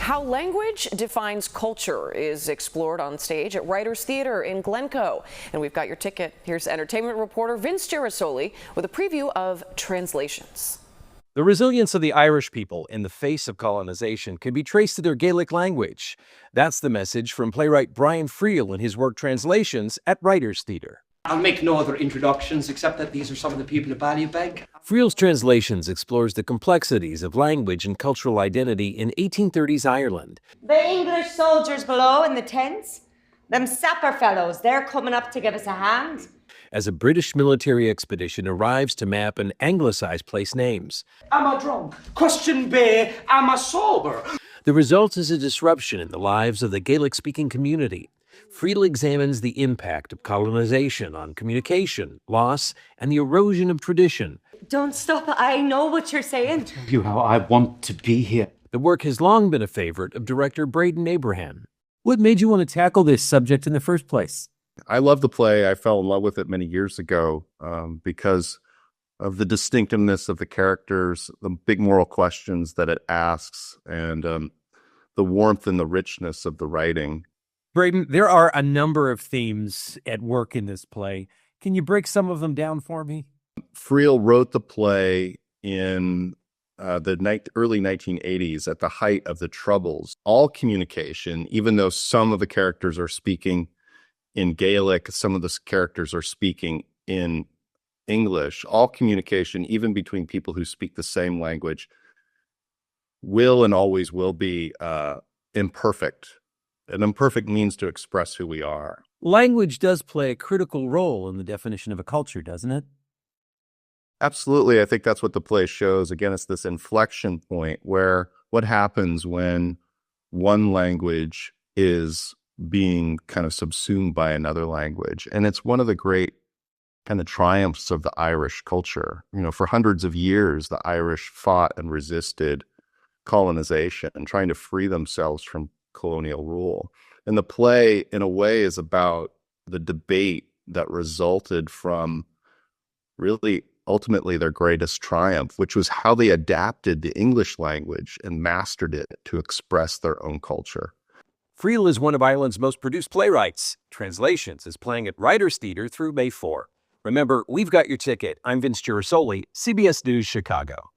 How language defines culture is explored on stage at Writers Theatre in Glencoe. And we've got your ticket. Here's entertainment reporter Vince Gerasole with a preview of Translations. The resilience of the Irish people in the face of colonization can be traced to their Gaelic language. That's the message from playwright Brian Friel in his work Translations at Writers Theatre. I'll make no other introductions except that these are some of the people of Ballybeg. Friel's Translations explores the complexities of language and cultural identity in 1830s Ireland. The English soldiers below in the tents, them sapper fellows, they're coming up to give us a hand. As a British military expedition arrives to map and anglicize place names. Am I drunk? Question B, am I sober? The result is a disruption in the lives of the Gaelic-speaking community. Friel examines the impact of colonization on communication, loss, and the erosion of tradition. Don't stop, I know what you're saying. Tell you how I want to be here. The work has long been a favorite of director Braden Abraham. What made you want to tackle this subject in the first place? I love the play. I fell in love with it many years ago because of the distinctiveness of the characters, the big moral questions that it asks, and the warmth and the richness of the writing. Braden, there are a number of themes at work in this play. Can you break some of them down for me? Friel wrote the play in the early 1980s at the height of the Troubles. All communication, even though some of the characters are speaking in Gaelic, some of the characters are speaking in English, all communication, even between people who speak the same language, will and always will be imperfect. An imperfect means to express who we are. Language does play a critical role in the definition of a culture, doesn't it? Absolutely. I think that's what the play shows. Again, it's this inflection point where what happens when one language is being kind of subsumed by another language. And it's one of the great kind of triumphs of the Irish culture. You know, for hundreds of years, the Irish fought and resisted colonization and trying to free themselves from colonial rule. And the play, in a way, is about the debate that resulted from really ultimately their greatest triumph, which was how they adapted the English language and mastered it to express their own culture. Friel is one of Ireland's most produced playwrights. Translations is playing at Writers Theatre through May 4. Remember, we've got your ticket. I'm Vince Gerasole, CBS News, Chicago.